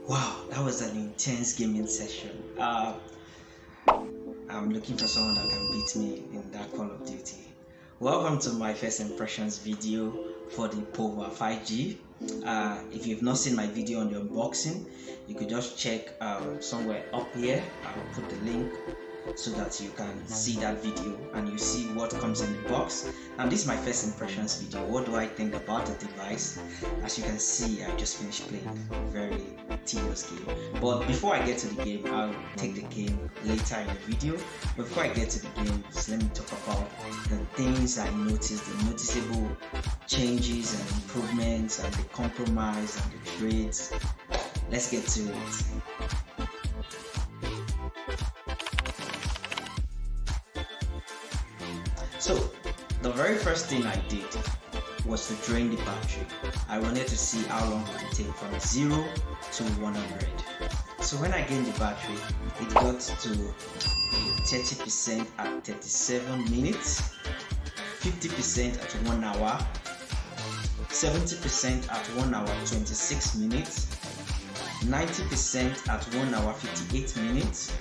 Wow, that was an intense gaming session. I'm looking for someone that can beat me in that Call of Duty. Welcome to my first impressions video for the Pova 5G. If you've not seen my video on the unboxing, you could just check somewhere up here. I'll put the link so that you can see that video and you see what comes in the box. And this is my first impressions video. What do I think about the device? As you can see, I just finished playing a very tedious game. But before I get to the game, I'll take the game later in the video. But before I get to the game, just let me talk about the things I noticed, the noticeable changes and improvements and the compromise and the trades. Let's get to it. So, the very first thing I did was to drain the battery. I wanted to see how long it would take from 0 to 100. So when I gained the battery, it got to 30% at 37 minutes, 50% at 1 hour, 70% at 1 hour 26 minutes, 90% at 1 hour 58 minutes,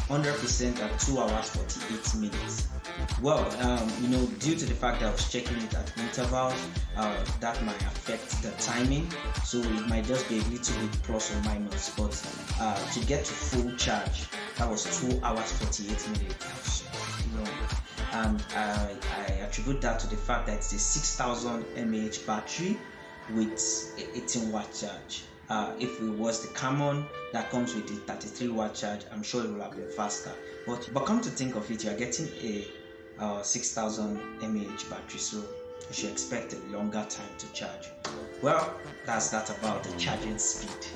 100% at 2 hours 48 minutes. Well, due to the fact that I was checking it at intervals, that might affect the timing, so it might just be a little bit plus or minus. But to get to full charge, that was 2 hours 48 minutes. That was long, and I attribute that to the fact that it's a 6000 mAh battery with 18 watt charge. If it was the common that comes with the 33 watt charge, I'm sure it would have been faster. But come to think of it, you are getting a 6000 mAh battery, so you should expect a longer time to charge. Well, that's that about the charging speed.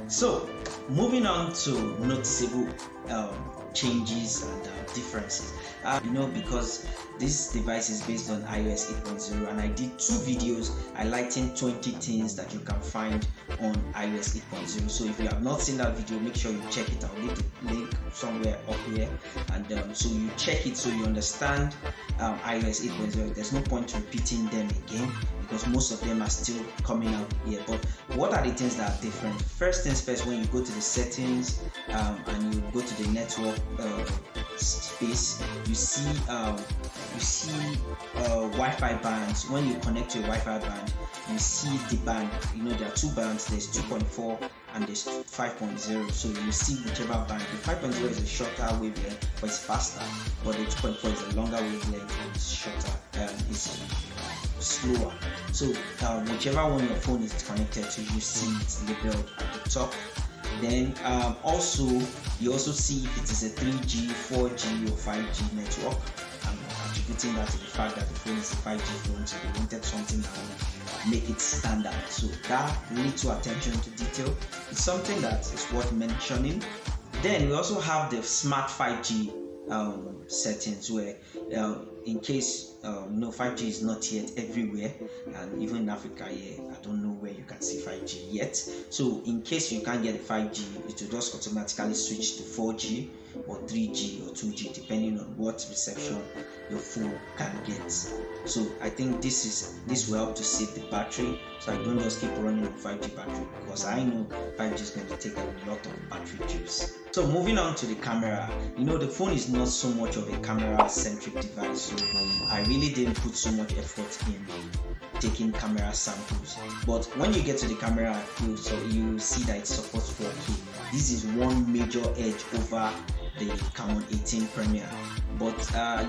So moving on to noticeable changes and differences. Because this device is based on iOS 8.0 and I did 2 videos highlighting 20 things that you can find on iOS 8.0. So if you have not seen that video, make sure you check it. I'll leave the link somewhere up here, and so you check it so you understand iOS 8.0. There's no point repeating them again because most of them are still coming out here. But what are the things that are different? First things first, when you go to the settings and you go to the network space, you see Wi-Fi bands. When you connect to a Wi-Fi band, you see the band. There are 2 bands. There's 2.4 and there's 5.0. So you see whichever band. The 5.0 is a shorter wavelength, but it's faster. But the 2.4 is a longer wavelength and it's shorter. It's slower. So whichever one your phone is connected to, you see it's labeled at the top. Then you also see if it is a 3G, 4G or 5G network. I'm attributing that to the fact that the phone is a 5G phone, so they wanted something that will make it standard. So that little attention to detail is something that is worth mentioning. Then we also have the smart 5G settings, where in case 5G is not yet everywhere, and even in Africa here, I don't know where you can see 5G yet. So in case you can't get a 5G, it will just automatically switch to 4G or 3G or 2G depending on what reception your phone can get. So I think this will help to save the battery, so I don't just keep running on 5G battery, because I know 5G is going to take a lot of battery juice. So moving on to the camera, the phone is not so much of a camera centric device, so I really didn't put so much effort in taking camera samples. But when you get to the camera, you see that it supports 4K. This is one major edge over the Canon 18 Premier. But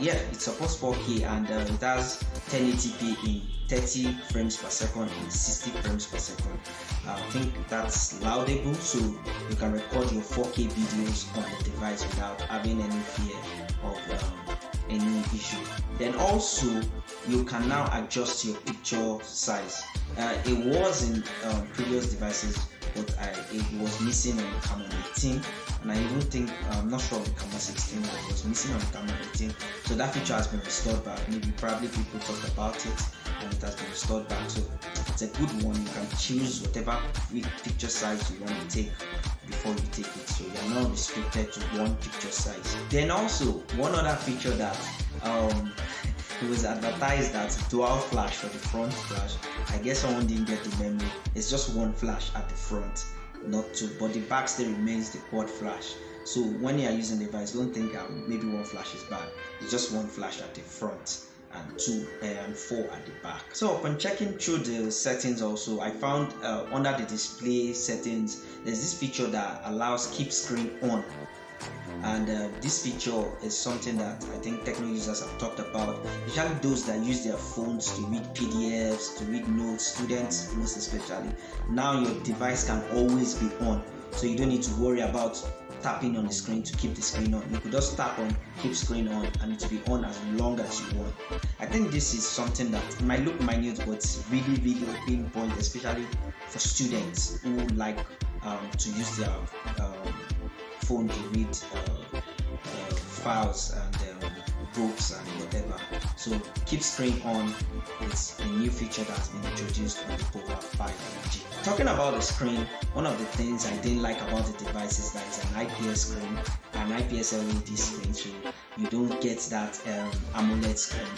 it supports 4K and it has 1080p in 30 frames per second and 60 frames per second. I think that's laudable, so you can record your 4K videos on the device without having any fear of any issue. Then also you can now adjust your picture size. It was in previous devices, but it was missing on the Canon 18, and I even think I'm not sure of the Canon 16, but it was missing on the Canon 18. So that feature has been restored back. Probably people talked about it and it has been restored back. So it's a good one. You can choose whatever picture size you want to take before you take it, so you're not restricted to one picture size. Then also one other feature that it was advertised that dual flash for the front flash. I guess someone didn't get the memo. It's just one flash at the front. not two, but the back still remains the quad flash. So when you are using the device, don't think maybe one flash is bad. It's just one flash at the front and 2 and 4 at the back. So upon checking through the settings also, I found under the display settings there's this feature that allows keep screen on, and this feature is something that I think techno users have talked about, especially those that use their phones to read PDFs, to read notes, students most especially. Now your device can always be on, so you don't need to worry about tapping on the screen to keep the screen on. You could just tap on keep screen on and it will be on as long as you want. I think this is something that might look minute, but it's really a pinpoint, especially for students who like to use their phone to read files and books and whatever. So keep screen on is a new feature that's been introduced on the Pova 5G. Talking about the screen, one of the things I didn't like about the device is that it's an IPS screen, an IPS LED screen, so you don't get that AMOLED screen.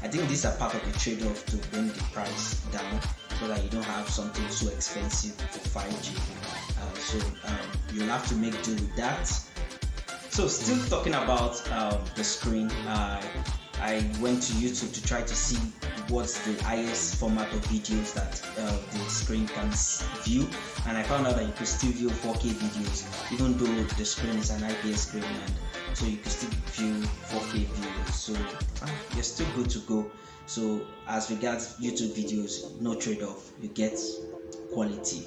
I think these are part of the trade-off to bring the price down, so that you don't have something so expensive for 5G. So you'll have to make do with that. So still talking about the screen, I went to YouTube to try to see what's the highest format of videos that the screen can view, and I found out that you could still view 4K videos even though the screen is an IPS screen, and so you can still view 4K videos, so you're still good to go. So as regards YouTube videos, no trade-off, you get quality.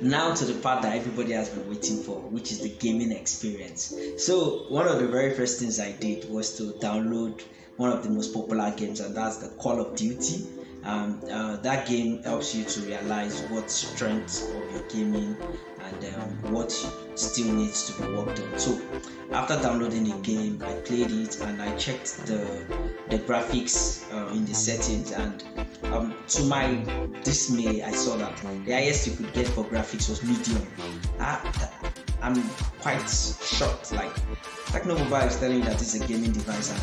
Now to the part that everybody has been waiting for, which is the gaming experience. So one of the very first things I did was to download one of the most popular games, and that's the Call of Duty. That game helps you to realize what strengths of your gaming and what still needs to be worked on. So after downloading the game, I played it and I checked the graphics in the settings, and to my dismay, I saw that the highest you could get for graphics was medium. I'm quite shocked. Like, Techno Mobile is telling you that it's a gaming device, and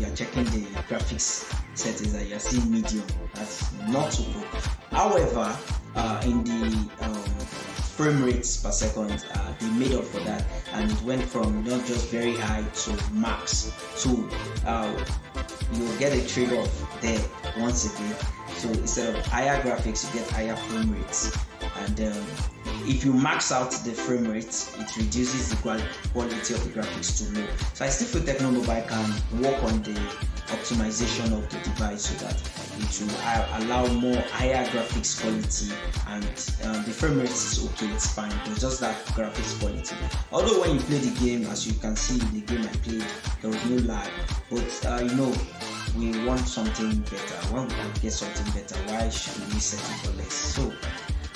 you're checking the graphics settings and you're seeing medium. That's not so good. However, in the frame rates per second, they made up for that, and it went from not just very high to max. So you'll get a trade-off there once again. So instead of higher graphics, you get higher frame rates, and if you max out the frame rates, it reduces the quality of the graphics to low. So I still feel Techno Mobile can work on the optimization of the device so that it will allow more higher graphics quality, and the frame rate is okay, it's fine, but just that graphics quality. Although when you play the game, as you can see in the game I played, there was no lag, but we want something better. When we can get something better, why should we settle for less? So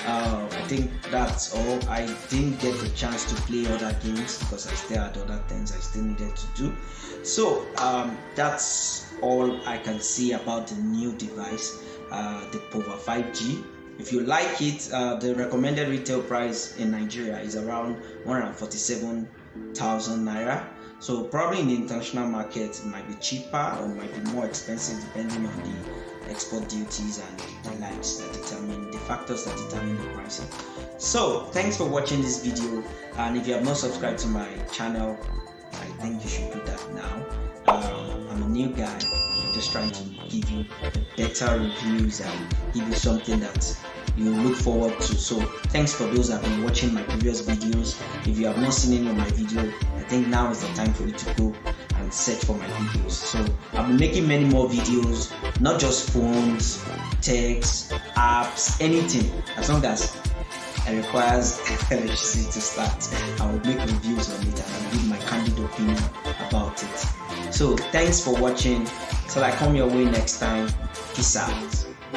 I think that's all. I didn't get the chance to play other games because I still had other things I still needed to do. So that's all I can say about the new device, the Pova 5G. If you like it, the recommended retail price in Nigeria is around 147,000 naira. So probably in the international market it might be cheaper or might be more expensive depending on the export duties and the likes that determine the factors that determine the pricing. So thanks for watching this video, and if you have not subscribed to my channel, I think you should do that now. I'm a new guy, just trying to give you better reviews and give you something that you look forward to. So thanks for those that have been watching my previous videos. If you have not seen any of my video, I think now is the time for you to go and search for my videos. So I'll be making many more videos, not just phones, texts, apps, anything, as long as it requires electricity to start. I will make reviews on it and I'll give my candid opinion about it. So thanks for watching. Till I come your way next time, peace out.